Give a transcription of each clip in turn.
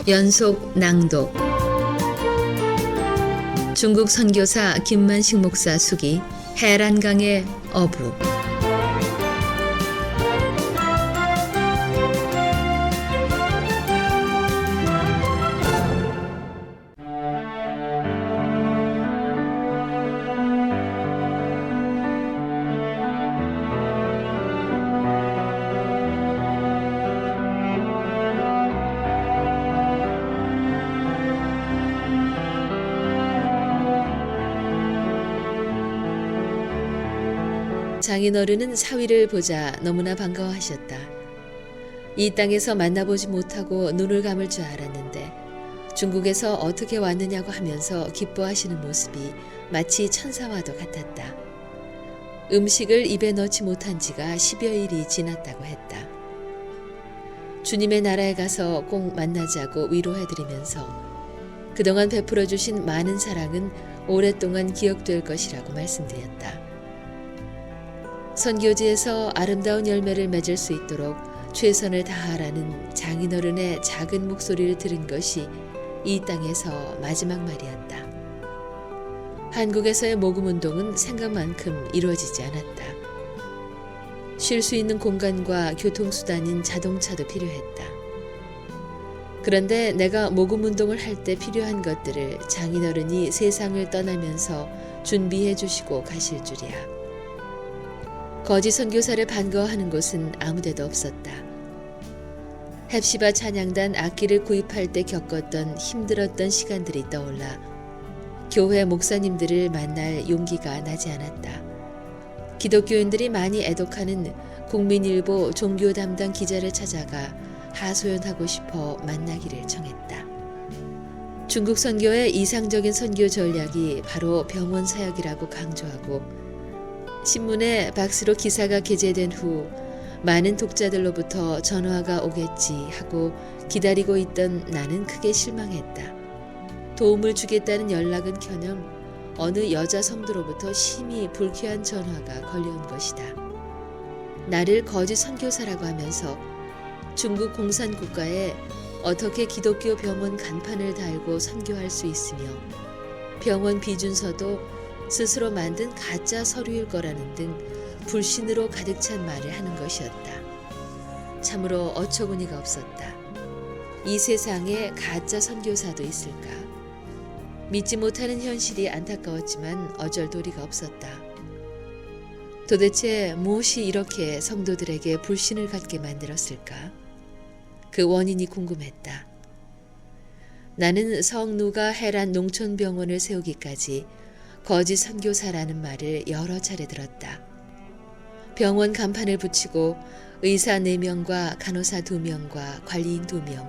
연속 낭독 중국 선교사 김만식 목사 수기 해란강의 어부 장인어른은 사위를 보자 너무나 반가워하셨다. 이 땅에서 만나보지 못하고 눈을 감을 줄 알았는데 중국에서 어떻게 왔느냐고 하면서 기뻐하시는 모습이 마치 천사와도 같았다. 음식을 입에 넣지 못한 지가 10여일이 지났다고 했다. 주님의 나라에 가서 꼭 만나자고 위로해드리면서 그동안 베풀어 주신 많은 사랑은 오랫동안 기억될 것이라고 말씀드렸다. 선교지에서 아름다운 열매를 맺을 수 있도록 최선을 다하라는 장인어른의 작은 목소리를 들은 것이 이 땅에서 마지막 말이었다. 한국에서의 모금운동은 생각만큼 이루어지지 않았다. 쉴 수 있는 공간과 교통수단인 자동차도 필요했다. 그런데 내가 모금운동을 할 때 필요한 것들을 장인어른이 세상을 떠나면서 준비해 주시고 가실 줄이야. 거지 선교사를 반가워하는 곳은 아무데도 없었다. 헵시바 찬양단 악기를 구입할 때 겪었던 힘들었던 시간들이 떠올라 교회 목사님들을 만날 용기가 나지 않았다. 기독교인들이 많이 애독하는 국민일보 종교 담당 기자를 찾아가 하소연하고 싶어 만나기를 정했다. 중국 선교의 이상적인 선교 전략이 바로 병원 사역이라고 강조하고 신문에 박스로 기사가 게재된 후 많은 독자들로부터 전화가 오겠지 하고 기다리고 있던 나는 크게 실망했다. 도움을 주겠다는 연락은커녕 어느 여자 성도로부터 심히 불쾌한 전화가 걸려온 것이다. 나를 거짓 선교사라고 하면서 중국 공산국가에 어떻게 기독교 병원 간판을 달고 선교할 수 있으며 병원 비준서도 스스로 만든 가짜 서류일 거라는 등 불신으로 가득 찬 말을 하는 것이었다. 참으로 어처구니가 없었다. 이 세상에 가짜 선교사도 있을까? 믿지 못하는 현실이 안타까웠지만 어쩔 도리가 없었다. 도대체 무엇이 이렇게 성도들에게 불신을 갖게 만들었을까? 그 원인이 궁금했다. 나는 성누가 해란 농촌병원을 세우기까지 거짓 선교사라는 말을 여러 차례 들었다. 병원 간판을 붙이고 의사 4명과 간호사 2명과 관리인 2명,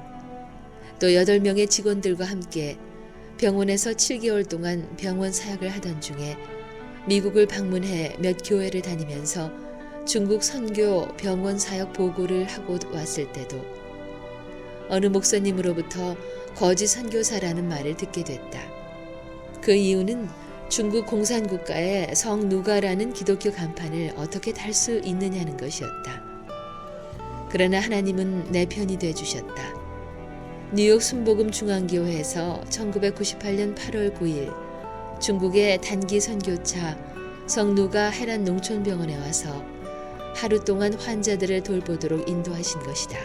또 8명의 직원들과 함께 병원에서 7개월 동안 병원 사역을 하던 중에 미국을 방문해 몇 교회를 다니면서 중국 선교 병원 사역 보고를 하고 왔을 때도 어느 목사님으로부터 거짓 선교사라는 말을 듣게 됐다. 그 이유는 중국 공산국가에 성누가라는 기독교 간판을 어떻게 달 수 있느냐는 것이었다. 그러나 하나님은 내 편이 되어주셨다. 뉴욕 순복음 중앙교회에서 1998년 8월 9일 중국의 단기 선교차 성누가 해란 농촌병원에 와서 하루 동안 환자들을 돌보도록 인도하신 것이다.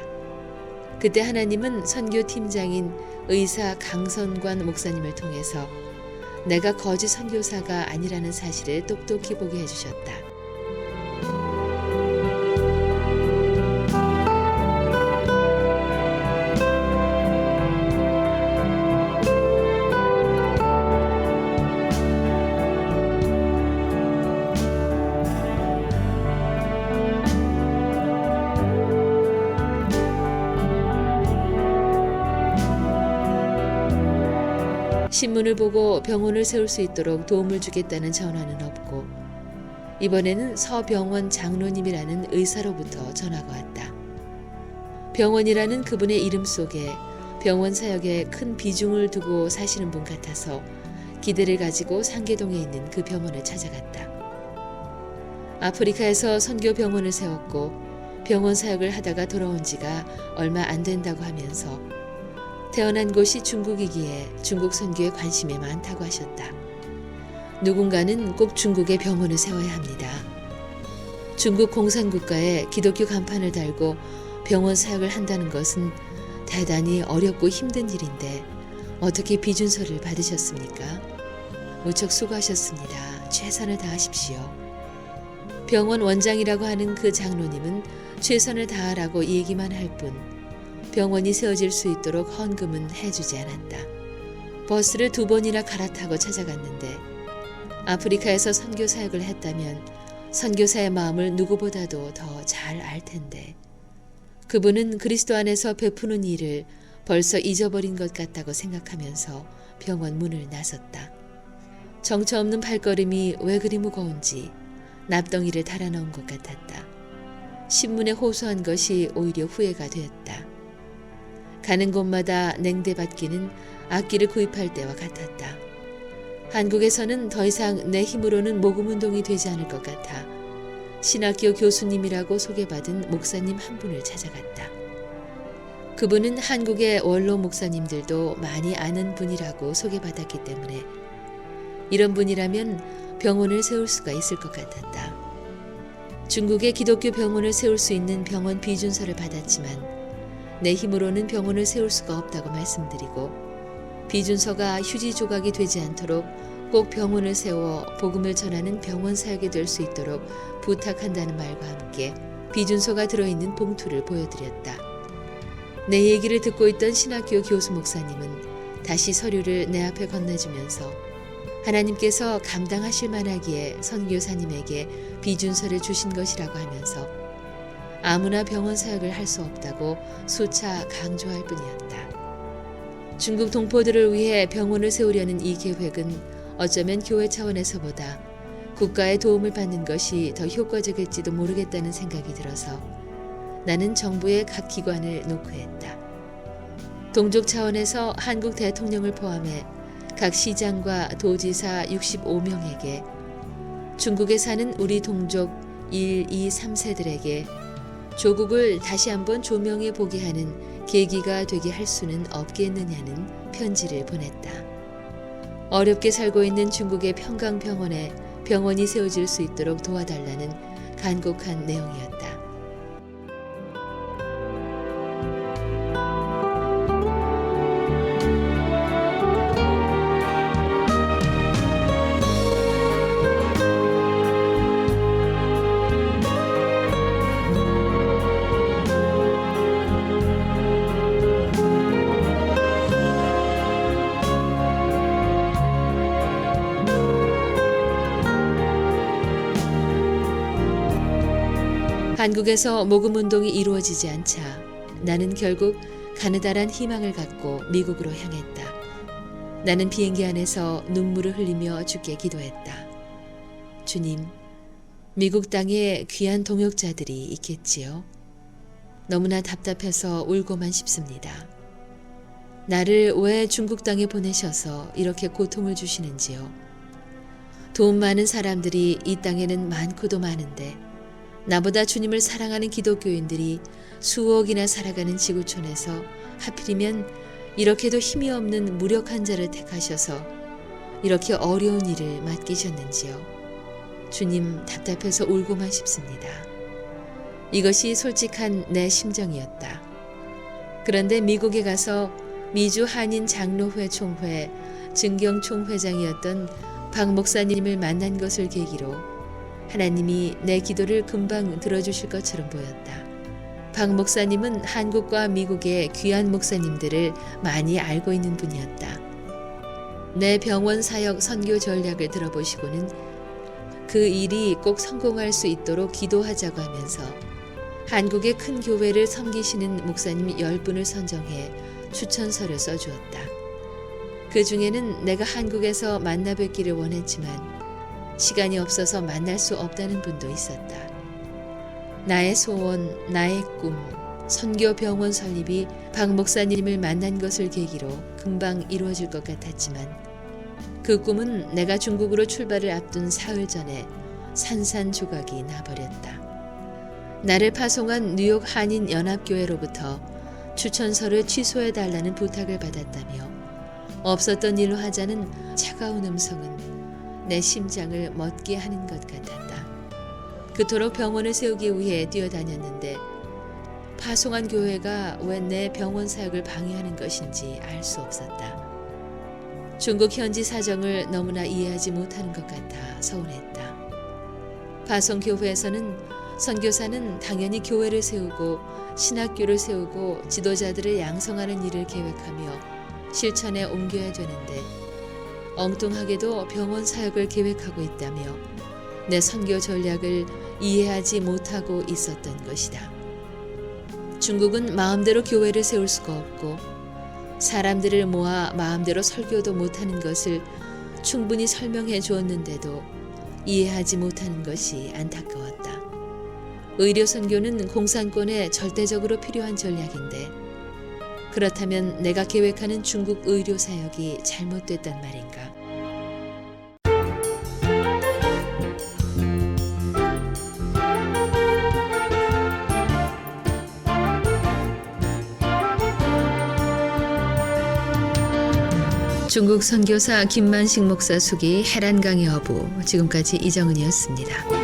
그때 하나님은 선교팀장인 의사 강선관 목사님을 통해서 내가 거짓 선교사가 아니라는 사실을 똑똑히 보게 해주셨다. 신문을 보고 병원을 세울 수 있도록 도움을 주겠다는 전화는 없고 이번에는 서병원 장로님이라는 의사로부터 전화가 왔다. 병원이라는 그분의 이름 속에 병원 사역에 큰 비중을 두고 사시는 분 같아서 기대를 가지고 상계동에 있는 그 병원을 찾아갔다. 아프리카에서 선교 병원을 세웠고 병원 사역을 하다가 돌아온 지가 얼마 안 된다고 하면서 태어난 곳이 중국이기에 중국 선교에 관심이 많다고 하셨다. 누군가는 꼭 중국에 병원을 세워야 합니다. 중국 공산국가에 기독교 간판을 달고 병원 사역을 한다는 것은 대단히 어렵고 힘든 일인데 어떻게 비준서를 받으셨습니까? 무척 수고하셨습니다. 최선을 다하십시오. 병원 원장이라고 하는 그 장로님은 최선을 다하라고 얘기만 할 뿐 병원이 세워질 수 있도록 헌금은 해주지 않았다. 버스를 2번이나 갈아타고 찾아갔는데 아프리카에서 선교 사역을 했다면 선교사의 마음을 누구보다도 더 잘 알 텐데 그분은 그리스도 안에서 베푸는 일을 벌써 잊어버린 것 같다고 생각하면서 병원 문을 나섰다. 정처 없는 발걸음이 왜 그리 무거운지 납덩이를 달아넣은 것 같았다. 신문에 호소한 것이 오히려 후회가 되었다. 가는 곳마다 냉대받기는 악기를 구입할 때와 같았다. 한국에서는 더 이상 내 힘으로는 모금운동이 되지 않을 것 같아 신학교 교수님이라고 소개받은 목사님 한 분을 찾아갔다. 그분은 한국의 원로 목사님들도 많이 아는 분이라고 소개받았기 때문에 이런 분이라면 병원을 세울 수가 있을 것 같았다. 중국의 기독교 병원을 세울 수 있는 병원 비준서를 받았지만 내 힘으로는 병원을 세울 수가 없다고 말씀드리고 비준서가 휴지 조각이 되지 않도록 꼭 병원을 세워 복음을 전하는 병원 사역이 될 수 있도록 부탁한다는 말과 함께 비준서가 들어있는 봉투를 보여드렸다. 내 얘기를 듣고 있던 신학교 교수 목사님은 다시 서류를 내 앞에 건네주면서 하나님께서 감당하실 만하기에 선교사님에게 비준서를 주신 것이라고 하면서 아무나 병원 사역을 할 수 없다고 수차 강조할 뿐이었다. 중국 동포들을 위해 병원을 세우려는 이 계획은 어쩌면 교회 차원에서보다 국가의 도움을 받는 것이 더 효과적일지도 모르겠다는 생각이 들어서 나는 정부의 각 기관을 노크했다. 동족 차원에서 한국 대통령을 포함해 각 시장과 도지사 65명에게 중국에 사는 우리 동족 1, 2, 3세들에게 조국을 다시 한번 조명해 보게 하는 계기가 되게 할 수는 없겠느냐는 편지를 보냈다. 어렵게 살고 있는 중국의 평강병원에 병원이 세워질 수 있도록 도와달라는 간곡한 내용이었다. 한국에서 모금운동이 이루어지지 않자 나는 결국 가느다란 희망을 갖고 미국으로 향했다. 나는 비행기 안에서 눈물을 흘리며 주께 기도했다. 주님, 미국 땅에 귀한 동역자들이 있겠지요. 너무나 답답해서 울고만 싶습니다. 나를 왜 중국 땅에 보내셔서 이렇게 고통을 주시는지요. 돈 많은 사람들이 이 땅에는 많고도 많은데 나보다 주님을 사랑하는 기독교인들이 수억이나 살아가는 지구촌에서 하필이면 이렇게도 힘이 없는 무력한 자를 택하셔서 이렇게 어려운 일을 맡기셨는지요. 주님, 답답해서 울고만 싶습니다. 이것이 솔직한 내 심정이었다. 그런데 미국에 가서 미주 한인 장로회 총회 증경 총회장이었던 박 목사님을 만난 것을 계기로 하나님이 내 기도를 금방 들어주실 것처럼 보였다. 박 목사님은 한국과 미국의 귀한 목사님들을 많이 알고 있는 분이었다. 내 병원 사역 선교 전략을 들어보시고는 그 일이 꼭 성공할 수 있도록 기도하자고 하면서 한국의 큰 교회를 섬기시는 목사님 10분을 선정해 추천서를 써주었다. 그 중에는 내가 한국에서 만나 뵙기를 원했지만 시간이 없어서 만날 수 없다는 분도 있었다. 나의 소원, 나의 꿈, 선교 병원 설립이 박 목사님을 만난 것을 계기로 금방 이루어질 것 같았지만 그 꿈은 내가 중국으로 출발을 앞둔 사흘 전에 산산조각이 나버렸다. 나를 파송한 뉴욕 한인연합교회로부터 추천서를 취소해달라는 부탁을 받았다며 없었던 일로 하자는 차가운 음성은 내 심장을 멎게 하는 것 같았다. 그토록 병원을 세우기 위해 뛰어다녔는데 파송한 교회가 왜 내 병원 사역을 방해하는 것인지 알 수 없었다. 중국 현지 사정을 너무나 이해하지 못하는 것 같아 서운했다. 파송교회에서는 선교사는 당연히 교회를 세우고 신학교를 세우고 지도자들을 양성하는 일을 계획하며 실천에 옮겨야 되는데 엉뚱하게도 병원 사역을 계획하고 있다며 내 선교 전략을 이해하지 못하고 있었던 것이다. 중국은 마음대로 교회를 세울 수가 없고 사람들을 모아 마음대로 설교도 못하는 것을 충분히 설명해 주었는데도 이해하지 못하는 것이 안타까웠다. 의료 선교는 공산권에 절대적으로 필요한 전략인데 그렇다면 내가 계획하는 중국 의료 사역이 잘못됐단 말인가? 중국 선교사 김만식 목사 수기 해란강의 어부, 지금까지 이정은이었습니다.